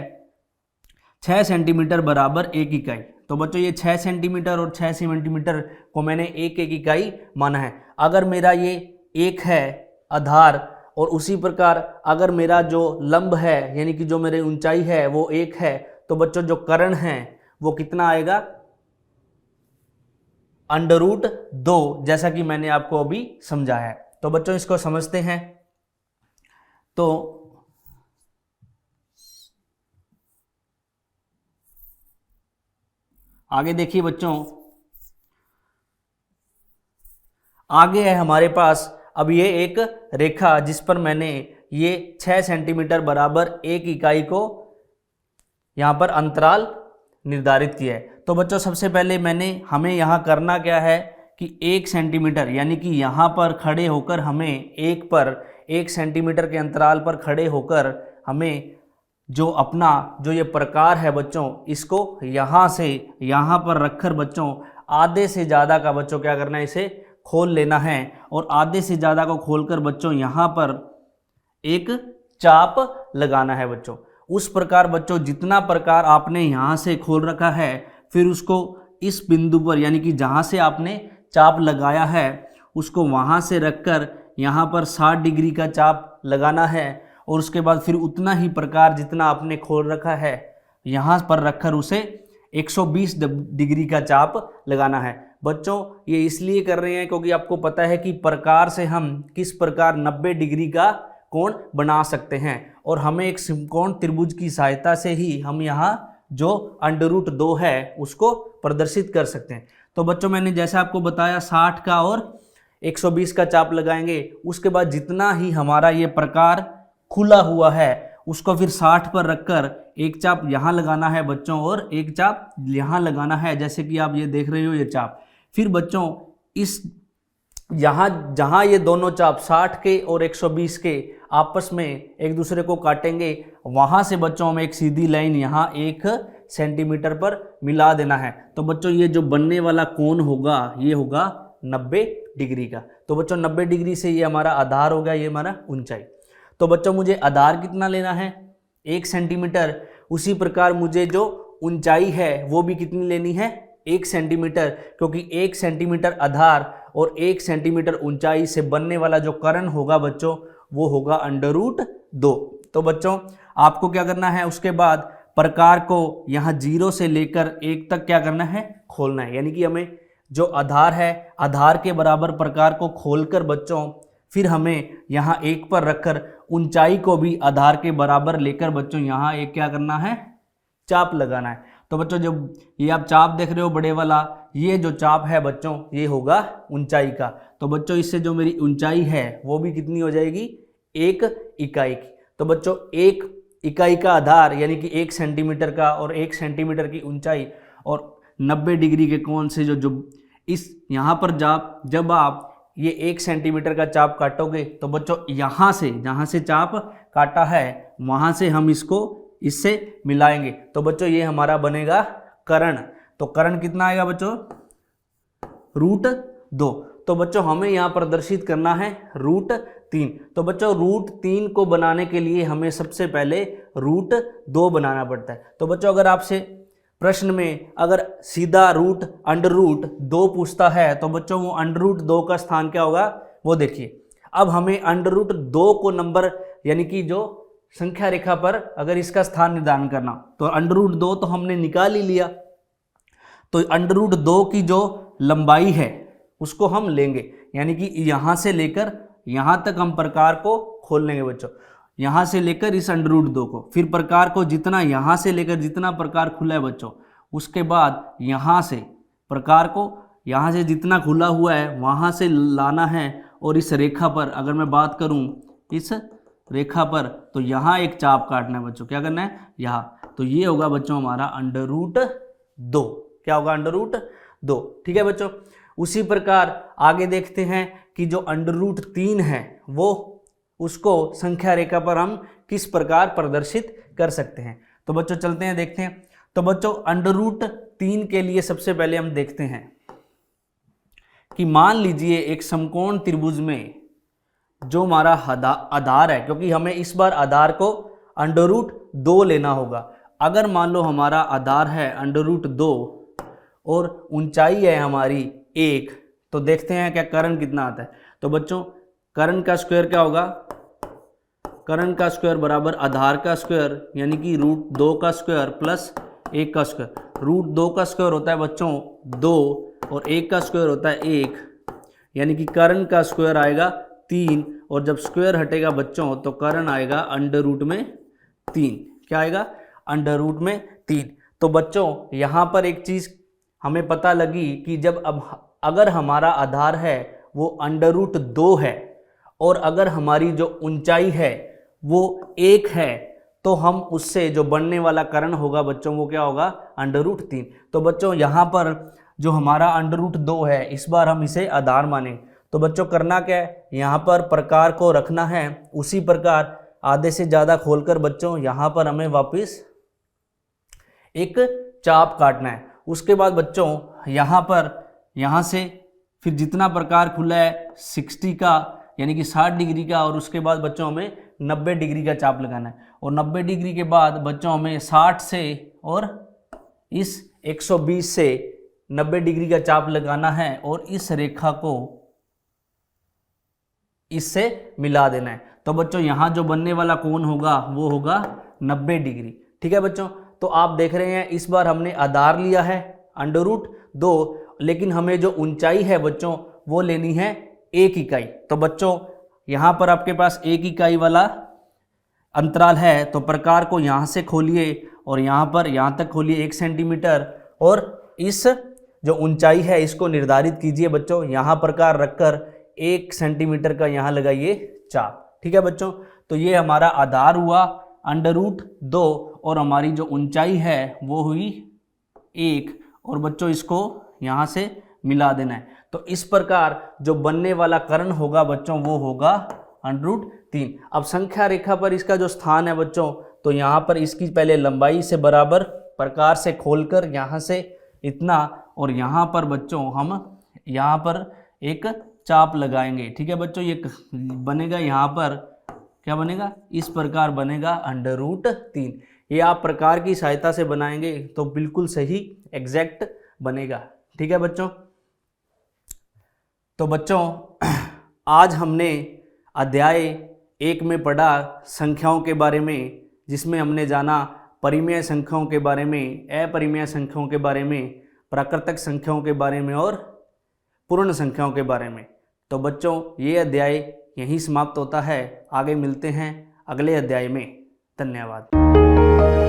6 सेंटीमीटर बराबर 1 इकाई, तो बच्चों ये 6 सेंटीमीटर और 6 सेंटीमीटर को मैंने 1-1 इकाई माना है। अगर मेरा ये 1 है आधार, और उसी प्रकार अगर मेरा जो लंब है यानी कि जो मेरी ऊंचाई है वो 1 है, तो बच्चों जो कर्ण है वो कितना आएगा, √2, जैसा कि मैंने आपको अभी समझाया है। तो बच्चों इसको समझते हैं। तो आगे देखिए बच्चों, आगे है हमारे पास अब ये एक रेखा जिस पर मैंने ये 6 सेंटीमीटर बराबर 1 इकाई को यहाँ पर अंतराल निर्धारित किया है। तो बच्चों सबसे पहले हमें यहाँ करना क्या है कि 1 सेंटीमीटर यानी कि यहाँ पर खड़े होकर हमें 1 सेंटीमीटर के अंतराल पर खड़े होकर हमें जो अपना जो ये प्रकार है बच्चों, इसको यहाँ से यहाँ पर रखकर बच्चों आधे से ज़्यादा का बच्चों क्या करना है, इसे खोल लेना है। और आधे से ज़्यादा को खोलकर बच्चों यहाँ पर एक चाप लगाना है बच्चों। उस प्रकार बच्चों जितना प्रकार आपने यहाँ से खोल रखा है, फिर उसको इस बिंदु पर यानी कि जहाँ से आपने चाप लगाया है उसको वहाँ से रखकर यहाँ पर 60 डिग्री का चाप लगाना है। और उसके बाद फिर उतना ही प्रकार जितना आपने खोल रखा है यहाँ पर रखकर उसे 120 डिग्री का चाप लगाना है। बच्चों ये इसलिए कर रहे हैं क्योंकि आपको पता है कि प्रकार से हम किस प्रकार 90 डिग्री का कोण बना सकते हैं, और हमें एक समकोण त्रिभुज की सहायता से ही हम यहाँ जो √2 है उसको प्रदर्शित कर सकते हैं। तो बच्चों मैंने जैसे आपको बताया 60 का और 120 का चाप लगाएंगे। उसके बाद जितना ही हमारा ये प्रकार खुला हुआ है उसको फिर 60 पर रखकर एक चाप यहाँ लगाना है बच्चों और एक चाप यहाँ लगाना है, जैसे कि आप ये देख रहे हो ये चाप। फिर बच्चों इस यहाँ जहाँ ये दोनों चाप 60 के और 120 के आपस में एक दूसरे को काटेंगे, वहाँ से बच्चों हमें एक सीधी लाइन यहाँ 1 सेंटीमीटर पर मिला देना है। तो बच्चों ये जो बनने वाला कोण होगा ये होगा 90 डिग्री का। तो बच्चों 90 डिग्री से ये हमारा आधार हो गया, ये हमारा ऊंचाई। तो बच्चों मुझे आधार कितना लेना है, 1 सेंटीमीटर। उसी प्रकार मुझे जो ऊंचाई है वो भी कितनी लेनी है, 1 सेंटीमीटर, क्योंकि 1 सेंटीमीटर आधार और 1 सेंटीमीटर ऊंचाई से बनने वाला जो कर्ण होगा बच्चों वो होगा √2। तो बच्चों आपको क्या करना है, उसके बाद प्रकार को यहाँ 0 से लेकर 1 तक क्या करना है, खोलना है। यानी कि हमें जो आधार है आधार के बराबर प्रकार को खोलकर बच्चों फिर हमें यहाँ 1 पर रखकर ऊंचाई को भी आधार के बराबर लेकर बच्चों यहाँ एक क्या करना है, चाप लगाना है। तो बच्चों जब ये आप चाप देख रहे हो बड़े वाला, ये जो चाप है बच्चों ये होगा ऊंचाई का। तो बच्चों इससे जो मेरी ऊंचाई है वो भी कितनी हो जाएगी, 1 इकाई की। तो बच्चों 1 इकाई का आधार यानी कि 1 सेंटीमीटर का और 1 सेंटीमीटर की ऊंचाई और 90 डिग्री के कोण से जो इस यहाँ पर जब आप ये 1 सेंटीमीटर का चाप काटोगे तो बच्चों यहाँ से जहाँ से चाप काटा है वहाँ से हम इसको इससे मिलाएंगे। तो बच्चों ये हमारा बनेगा कर्ण। तो कर्ण कितना आएगा बच्चों, √2। तो बच्चों हमें यहाँ प्रदर्शित करना है √3। तो बच्चों √3 को बनाने के लिए हमें सबसे पहले √2 बनाना पड़ता है। तो बच्चों अगर आपसे प्रश्न में अगर सीधा रूट अंडर रूट 2 पूछता है तो बच्चों वो अंडर रूट 2 का स्थान क्या होगा वो देखिए। अब हमें अंडर रूट 2 को नंबर यानी कि जो संख्या रेखा पर अगर इसका स्थान निर्धारण करना, तो अंडर रूट 2 तो हमने निकाल ही लिया, तो अंडर रूट 2 की जो लंबाई है उसको हम लेंगे, यानी कि यहाँ से लेकर यहाँ तक हम प्रकार को खोल लेंगे बच्चों, यहाँ से लेकर इस अंडर रूट 2 को, फिर प्रकार को जितना यहाँ से लेकर जितना प्रकार खुला है बच्चों, उसके बाद यहाँ से प्रकार को यहाँ से जितना खुला हुआ है वहाँ से लाना है, और इस रेखा पर अगर मैं बात करूँ इस रेखा पर तो यहाँ एक चाप काटना है बच्चों, क्या करना है यहाँ, तो ये होगा बच्चों हमारा अंडर रूट 2, क्या होगा अंडर रूट 2। ठीक है बच्चों, उसी प्रकार आगे देखते हैं कि जो अंडर रूट 3 है वो उसको संख्या रेखा पर हम किस प्रकार प्रदर्शित कर सकते हैं। तो बच्चों चलते हैं देखते हैं। तो बच्चों अंडर रूट 3 के लिए सबसे पहले हम देखते हैं कि मान लीजिए एक समकोण त्रिभुज में जो हमारा आधार है, क्योंकि हमें इस बार आधार को अंडर रूट 2 लेना होगा। अगर मान लो हमारा आधार है अंडर रूट 2 और ऊंचाई है हमारी 1, तो देखते हैं क्या कर्ण कितना आता है। तो बच्चों कर्ण का स्क्वायर क्या होगा, कर्ण का स्क्वायर बराबर आधार का स्क्वायर यानी कि रूट 2 का स्क्वायर प्लस 1 का स्क्वायर। रूट 2 का स्क्वायर होता है बच्चों 2 और 1 का स्क्वायर होता है 1, यानी कि कर्ण का स्क्वायर आएगा 3, और जब स्क्वायर हटेगा बच्चों तो कर्ण आएगा अंडर रूट में 3। क्या आएगा अंडर रूट में 3। तो बच्चों यहाँ पर एक चीज़ हमें पता लगी कि जब अब अगर हमारा आधार है वो अंडर रूट 2 है और अगर हमारी जो ऊंचाई है वो 1 है, तो हम उससे जो बनने वाला कर्ण होगा बच्चों वो क्या होगा अंडर रूट 3। तो बच्चों यहाँ पर जो हमारा अंडर रूट 2 है इस बार हम इसे आधार माने, तो बच्चों करना क्या है, यहाँ पर प्रकार को रखना है, उसी प्रकार आधे से ज़्यादा खोलकर बच्चों यहाँ पर हमें वापस एक चाप काटना है। उसके बाद बच्चों यहाँ पर यहाँ से फिर जितना प्रकार खुला है 60 का यानी कि 60 डिग्री का, और उसके बाद बच्चों हमें 90 डिग्री का चाप लगाना है, और 90 डिग्री के बाद बच्चों हमें 60 से और इस 120 से 90 डिग्री का चाप लगाना है, और इस रेखा को इससे मिला देना है। तो बच्चों यहाँ जो बनने वाला कोण होगा वो होगा 90 डिग्री। ठीक है बच्चों, तो आप देख रहे हैं इस बार हमने आधार लिया है अंडर रूट 2, लेकिन हमें जो ऊंचाई है बच्चों वो लेनी है 1 इकाई। तो बच्चों यहाँ पर आपके पास 1 इकाई वाला अंतराल है, तो प्रकार को यहाँ से खोलिए और यहाँ पर यहाँ तक खोलिए 1 सेंटीमीटर, और इस जो ऊंचाई है इसको निर्धारित कीजिए बच्चों, यहाँ प्रकार रखकर 1 सेंटीमीटर का यहाँ लगाइए चाप। ठीक है बच्चों, तो ये हमारा आधार हुआ अंडर रूट 2 और हमारी जो ऊंचाई है वो हुई 1, और बच्चों इसको यहाँ से मिला देना है। तो इस प्रकार जो बनने वाला कर्ण होगा बच्चों वो होगा अंडर रूट 3। अब संख्या रेखा पर इसका जो स्थान है बच्चों, तो यहाँ पर इसकी पहले लंबाई से बराबर प्रकार से खोलकर यहाँ से इतना, और यहाँ पर बच्चों हम यहाँ पर एक चाप लगाएंगे। ठीक है बच्चों, ये बनेगा यहाँ पर क्या बनेगा, इस प्रकार बनेगा अंडर रूट 3। ये आप प्रकार की सहायता से बनाएंगे तो बिल्कुल सही एग्जैक्ट बनेगा। ठीक है बच्चों, तो बच्चों आज हमने अध्याय 1 में पढ़ा संख्याओं के बारे में, जिसमें हमने जाना परिमेय संख्याओं के बारे में, अपरिमेय संख्याओं के बारे में, प्राकृतिक संख्याओं के बारे में और पूर्ण संख्याओं के बारे में। तो बच्चों ये अध्याय यहीं समाप्त होता है, आगे मिलते हैं अगले अध्याय में। धन्यवाद।